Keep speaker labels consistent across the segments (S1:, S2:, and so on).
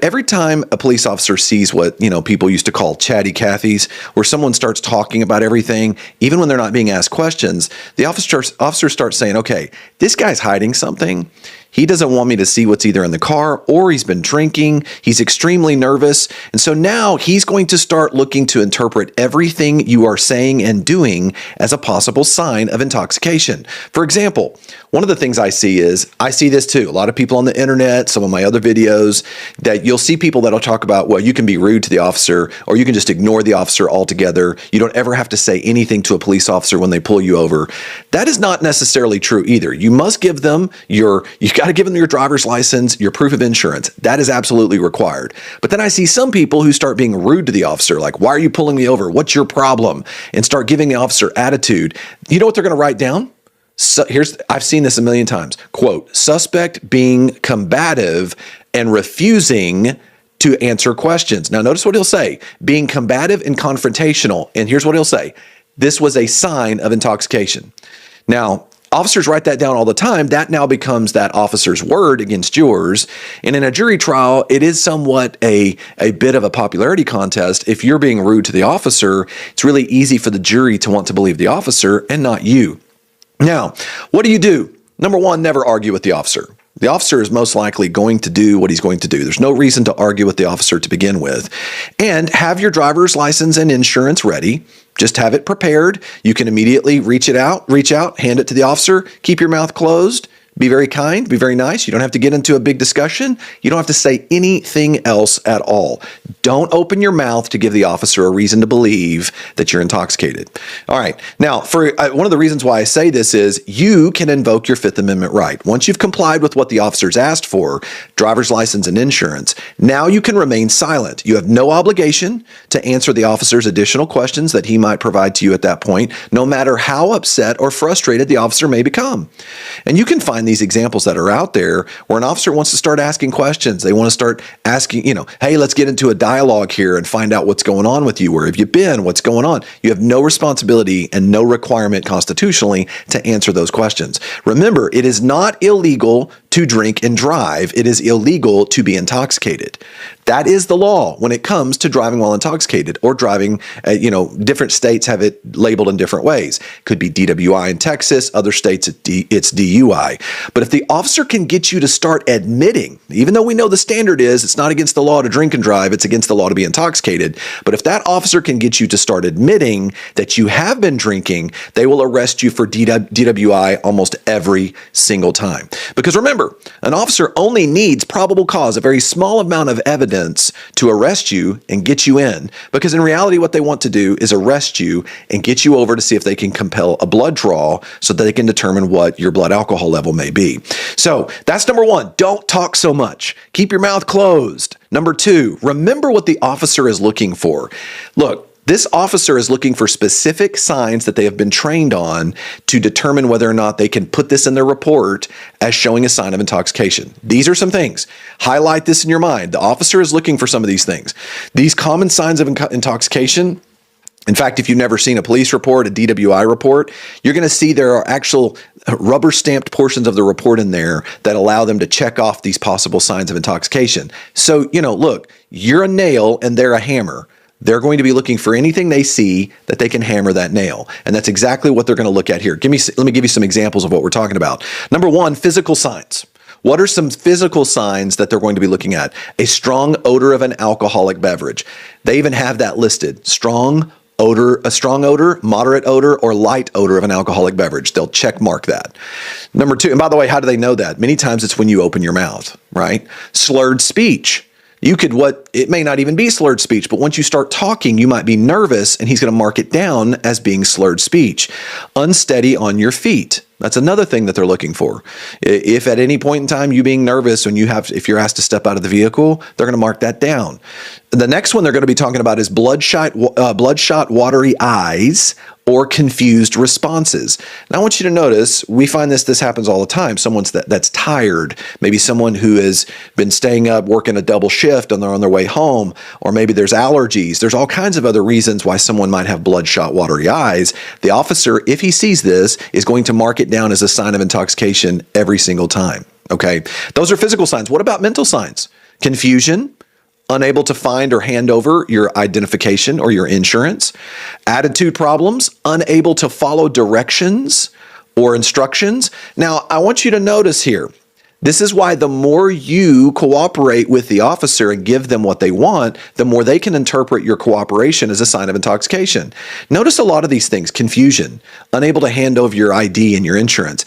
S1: every time a police officer sees what, people used to call chatty Cathys, where someone starts talking about everything, even when they're not being asked questions, the officer starts saying, okay, this guy's hiding something. He doesn't want me to see what's either in the car or he's been drinking. He's extremely nervous. And so now he's going to start looking to interpret everything you are saying and doing as a possible sign of intoxication. For example, one of the things I see this too. A lot of people on the internet, some of my other videos, that you'll see people that'll talk about, well, you can be rude to the officer or you can just ignore the officer altogether. You don't ever have to say anything to a police officer when they pull you over. That is not necessarily true either. You must give them you got to give them your driver's license, your proof of insurance. That is absolutely required. But then I see some people who start being rude to the officer, like, why are you pulling me over? What's your problem? And start giving the officer attitude. You know what they're going to write down? So I've seen this a million times. Quote, suspect being combative and refusing to answer questions. Now notice what he'll say, being combative and confrontational. And here's what he'll say. This was a sign of intoxication. Now, officers write that down all the time. That now becomes that officer's word against yours. And in a jury trial, it is somewhat a bit of a popularity contest. If you're being rude to the officer, it's really easy for the jury to want to believe the officer and not you. Now, what do? Number one, never argue with the officer. The officer is most likely going to do what he's going to do. There's no reason to argue with the officer to begin with. And have your driver's license and insurance ready. Just have it prepared. You can immediately reach out, hand it to the officer, keep your mouth closed, be very kind, be very nice. You don't have to get into a big discussion. You don't have to say anything else at all. Don't open your mouth to give the officer a reason to believe that you're intoxicated. All right. Now, for one of the reasons why I say this is you can invoke your Fifth Amendment right. Once you've complied with what the officer's asked for, driver's license and insurance, now you can remain silent. You have no obligation to answer the officer's additional questions that he might provide to you at that point, no matter how upset or frustrated the officer may become. And you can find these examples that are out there where an officer wants to start asking questions. They want to start asking, hey, let's get into a dialogue here and find out what's going on with you. Where have you been? What's going on? You have no responsibility and no requirement constitutionally to answer those questions. Remember, it is not illegal to drink and drive. It is illegal to be intoxicated. That is the law when it comes to driving while intoxicated or driving, different states have it labeled in different ways. Could be DWI in Texas, other states it's DUI. But if the officer can get you to start admitting, even though we know the standard is it's not against the law to drink and drive, it's against the law to be intoxicated. But if that officer can get you to start admitting that you have been drinking, they will arrest you for DWI almost every single time. Because remember, an officer only needs probable cause, a very small amount of evidence to arrest you and get you in. Because in reality, what they want to do is arrest you and get you over to see if they can compel a blood draw so that they can determine what your blood alcohol level may be. So that's number one. Don't talk so much. Keep your mouth closed. Number two, remember what the officer is looking for. Look, this officer is looking for specific signs that they have been trained on to determine whether or not they can put this in their report as showing a sign of intoxication. These are some things. Highlight this in your mind. The officer is looking for some of these things. These common signs of intoxication. In fact, if you've never seen a police report, a DWI report, you're going to see there are actual rubber stamped portions of the report in there that allow them to check off these possible signs of intoxication. So, look, you're a nail and they're a hammer. They're going to be looking for anything they see that they can hammer that nail. And that's exactly what they're going to look at here. Let me give you some examples of what we're talking about. Number one, physical signs. What are some physical signs that they're going to be looking at? A strong odor of an alcoholic beverage. They even have that listed. A strong odor, moderate odor, or light odor of an alcoholic beverage. They'll check mark that. Number two, and by the way, how do they know that? Many times it's when you open your mouth, right? Slurred speech. It may not even be slurred speech, but once you start talking, you might be nervous and he's going to mark it down as being slurred speech. Unsteady on your feet. That's another thing that they're looking for. If at any point in time you being nervous if you're asked to step out of the vehicle, they're going to mark that down. The next one they're going to be talking about is bloodshot, watery eyes or confused responses. Now I want you to notice, we find this happens all the time. Someone's that's tired, maybe someone who has been staying up, working a double shift and they're on their way home, or maybe there's allergies. There's all kinds of other reasons why someone might have bloodshot, watery eyes. The officer, if he sees this, is going to mark it down as a sign of intoxication every single time. Okay, those are physical signs. What about mental signs? Confusion, unable to find or hand over your identification or your insurance, attitude problems, unable to follow directions or instructions. Now, I want you to notice here, this is why the more you cooperate with the officer and give them what they want, the more they can interpret your cooperation as a sign of intoxication. Notice a lot of these things: confusion, unable to hand over your ID and your insurance.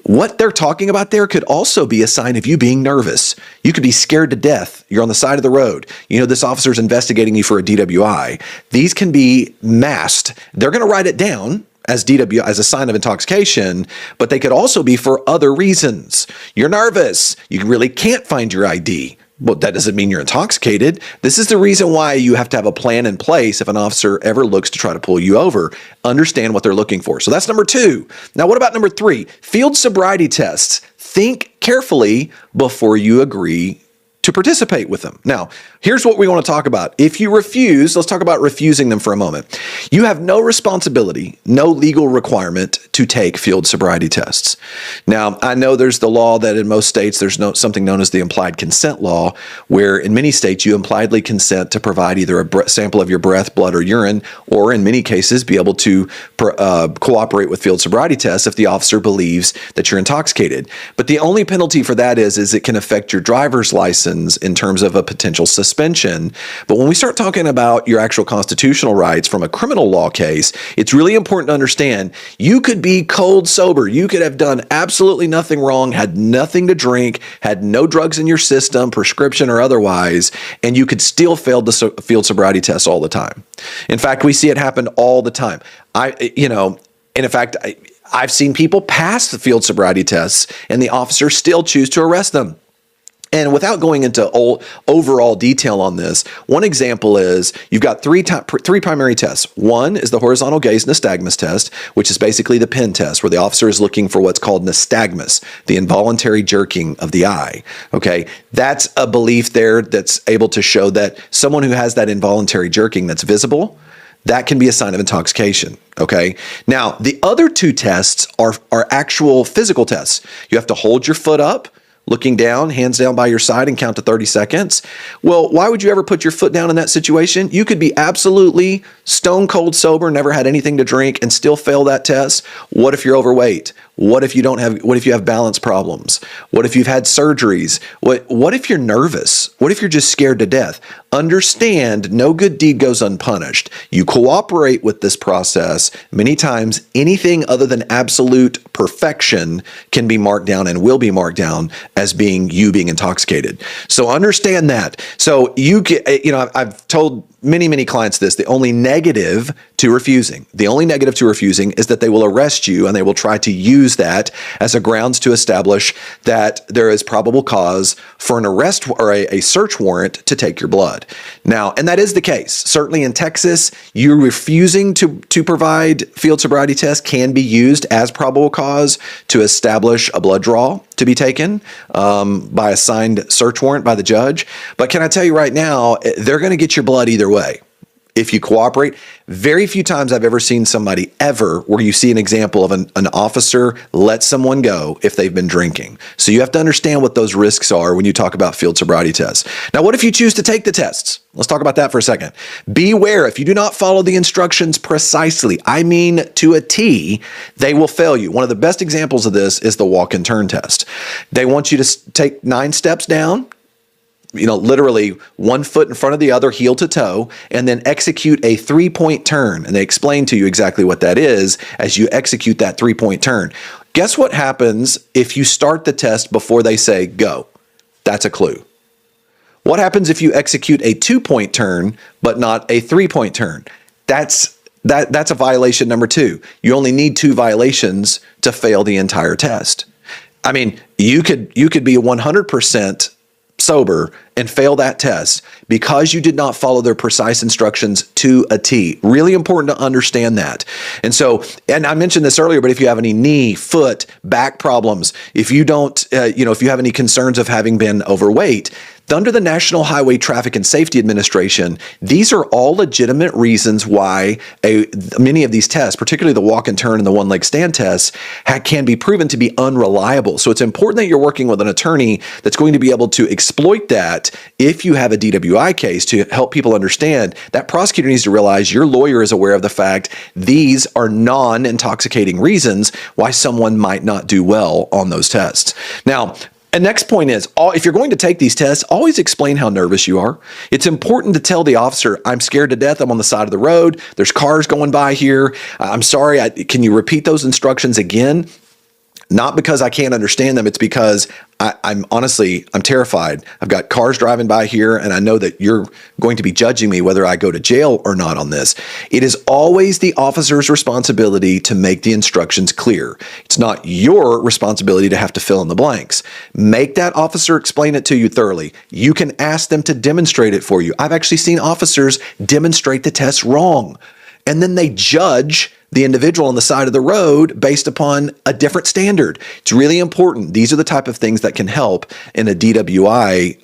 S1: What they're talking about there could also be a sign of you being nervous. You could be scared to death. You're on the side of the road. You know, this officer's investigating you for a DWI. These can be masked. They're going to write it down as DW as a sign of intoxication, but they could also be for other reasons. You're nervous. You really can't find your ID. Well, that doesn't mean you're intoxicated. This is the reason why you have to have a plan in place if an officer ever looks to try to pull you over. Understand what they're looking for. So that's number 2. Now, what about number 3? Field sobriety tests. Think carefully before you agree to participate with them. Now, here's what we want to talk about. If you refuse, let's talk about refusing them for a moment. You have no responsibility, no legal requirement to take field sobriety tests. Now, I know there's the law that in most states there's something known as the implied consent law, where in many states you impliedly consent to provide either a sample of your breath, blood, or urine, or in many cases be able to cooperate with field sobriety tests if the officer believes that you're intoxicated. But the only penalty for that is it can affect your driver's license in terms of a potential suspension. But when we start talking about your actual constitutional rights from a criminal law case, it's really important to understand you could be cold sober. You could have done absolutely nothing wrong, had nothing to drink, had no drugs in your system, prescription or otherwise, and you could still fail the field sobriety test all the time. In fact, we see it happen all the time. I've seen people pass the field sobriety tests and the officers still choose to arrest them. And without going into overall detail on this, one example is you've got three primary tests. One is the horizontal gaze nystagmus test, which is basically the pen test, where the officer is looking for what's called nystagmus, the involuntary jerking of the eye. Okay, that's a belief there that's able to show that someone who has that involuntary jerking that's visible, that can be a sign of intoxication. Okay. Now, the other 2 tests are actual physical tests. You have to hold your foot up, looking down, hands down by your side, and count to 30 seconds. Well, why would you ever put your foot down in that situation? You could be absolutely stone cold sober, never had anything to drink, and still fail that test. What if you're overweight? What if you have balance problems? What if you've had surgeries? What if you're nervous? What if you're just scared to death? Understand, no good deed goes unpunished. You cooperate with this process. Many times, anything other than absolute perfection can be marked down and will be marked down as being intoxicated. So understand that. So I've told many clients this: the only negative to refusing is that they will arrest you and they will try to use that as a grounds to establish that there is probable cause for an arrest or a search warrant to take your blood. Now, and that is the case. Certainly in Texas, you refusing to provide field sobriety tests can be used as probable cause to establish a blood draw to be taken by a signed search warrant by the judge. But can I tell you right now, they're going to get your blood either way. If you cooperate, very few times I've ever seen somebody where you see an example of an officer let someone go if they've been drinking. So you have to understand what those risks are when you talk about field sobriety tests. Now, what if you choose to take the tests? Let's talk about that for a second. Beware, if you do not follow the instructions precisely, I mean to a T, they will fail you. One of the best examples of this is the walk and turn test. They want you to take 9 steps down, literally 1 foot in front of the other, heel to toe, and then execute a 3-point turn. And they explain to you exactly what that is as you execute that 3-point turn. Guess what happens if you start the test before they say go? That's a clue. What happens if you execute a 2-point turn, but not a 3-point turn? That's a violation number 2. You only need 2 violations to fail the entire test. I mean, you could be 100% sober and fail that test because you did not follow their precise instructions to a T. Really important to understand that. And I mentioned this earlier, but if you have any knee, foot, back problems, if you don't, if you have any concerns of having been overweight, Under the National Highway Traffic and Safety Administration, these are all legitimate reasons why many of these tests, particularly the walk and turn and the one-leg stand tests, can be proven to be unreliable. So it's important that you're working with an attorney that's going to be able to exploit that if you have a DWI case, to help people understand that prosecutor needs to realize your lawyer is aware of the fact these are non-intoxicating reasons why someone might not do well on those tests. Now, and next point is, if you're going to take these tests, always explain how nervous you are. It's important to tell the officer, I'm scared to death. I'm on the side of the road. There's cars going by here. I'm sorry. Can you repeat those instructions again? Not because I can't understand them. It's because I'm terrified. I've got cars driving by here, and I know that you're going to be judging me whether I go to jail or not on this. It is always the officer's responsibility to make the instructions clear. It's not your responsibility to have to fill in the blanks. Make that officer explain it to you thoroughly. You can ask them to demonstrate it for you. I've actually seen officers demonstrate the test wrong, and then they judge the individual on the side of the road based upon a different standard. It's really important. These are the type of things that can help in a DWI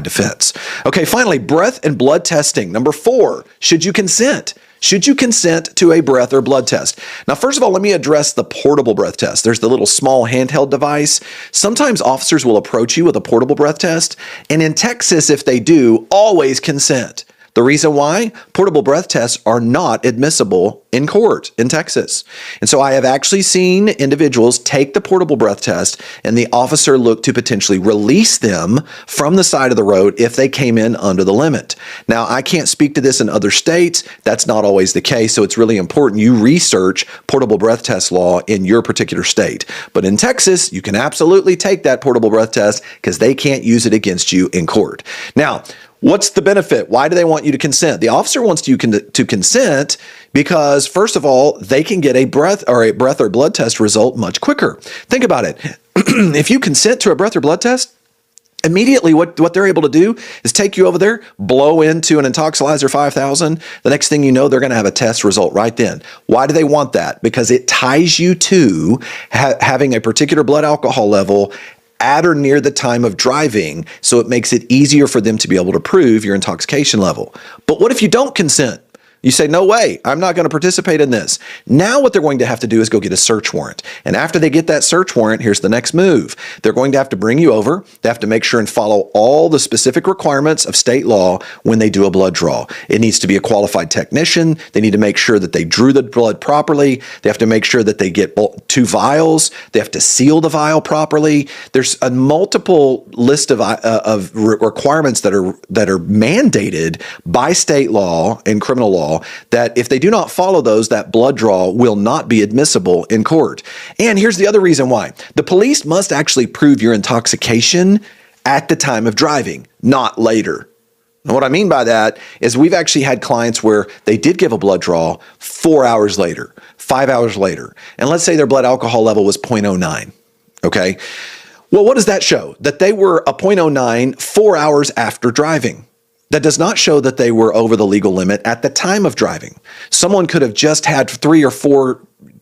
S1: defense. Okay, finally, breath and blood testing. Number 4, should you consent? Should you consent to a breath or blood test? Now, first of all, let me address the portable breath test. There's the little small handheld device. Sometimes officers will approach you with a portable breath test, and in Texas, if they do, always consent. The reason why? Portable breath tests are not admissible in court in Texas. And so I have actually seen individuals take the portable breath test and the officer look to potentially release them from the side of the road if they came in under the limit. Now, I can't speak to this in other states. That's not always the case. So it's really important you research portable breath test law in your particular state. But in Texas, you can absolutely take that portable breath test because they can't use it against you in court. Now, what's the benefit? Why do they want you to consent? The officer wants you to consent because, first of all, they can get a breath or blood test result much quicker. Think about it. If you consent to a breath or blood test, immediately what they're able to do is take you over there, blow into an Intoxilizer 5000. The next thing you know, they're going to have a test result right then. Why do they want that? Because it ties you to having a particular blood alcohol level at or near the time of driving, so it makes it easier for them to be able to prove your intoxication level. But what if you don't consent? You say, no way, I'm not going to participate in this. Now what they're going to have to do is go get a search warrant. And after they get that search warrant, here's the next move. They're going to have to bring you over. They have to make sure and follow all the specific requirements of state law when they do a blood draw. It needs to be a qualified technician. They need to make sure that they drew the blood properly. They have to make sure that they get 2 vials. They have to seal the vial properly. There's a multiple list of requirements that are mandated by state law and criminal law that if they do not follow those, that blood draw will not be admissible in court. And here's the other reason why. The police must actually prove your intoxication at the time of driving, not later. And what I mean by that is we've actually had clients where they did give a blood draw 4 hours later, 5 hours later. And let's say their blood alcohol level was 0.09, okay? Well, what does that show? That they were a 0.09 4 hours after driving. That does not show that they were over the legal limit at the time of driving. Someone could have just had 3 or 4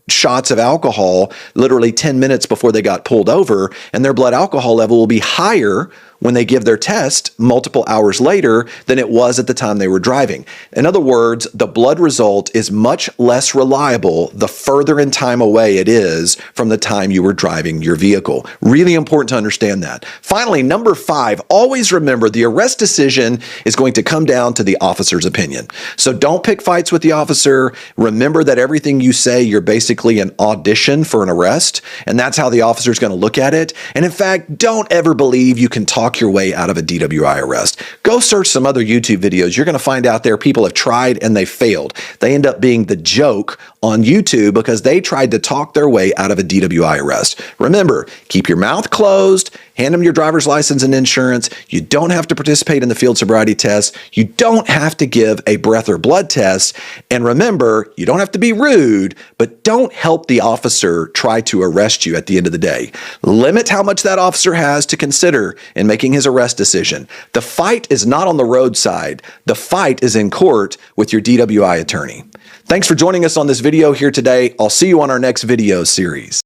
S1: shots of alcohol literally 10 minutes before they got pulled over, and their blood alcohol level will be higher when they give their test multiple hours later than it was at the time they were driving. In other words, the blood result is much less reliable the further in time away it is from the time you were driving your vehicle. Really important to understand that. Finally, number 5, always remember the arrest decision is going to come down to the officer's opinion. So don't pick fights with the officer. Remember that everything you say, you're basically an audition for an arrest, and that's how the officer is going to look at it. And in fact, don't ever believe you can talk your way out of a DWI arrest. Go search some other YouTube videos. You're going to find out there people have tried and they failed. They end up being the joke on YouTube because they tried to talk their way out of a DWI arrest. Remember, keep your mouth closed, hand them your driver's license and insurance. You don't have to participate in the field sobriety test. You don't have to give a breath or blood test. And remember, you don't have to be rude, but don't help the officer try to arrest you at the end of the day. Limit how much that officer has to consider in making his arrest decision. The fight is not on the roadside. The fight is in court with your DWI attorney. Thanks for joining us on this video here today. I'll see you on our next video series.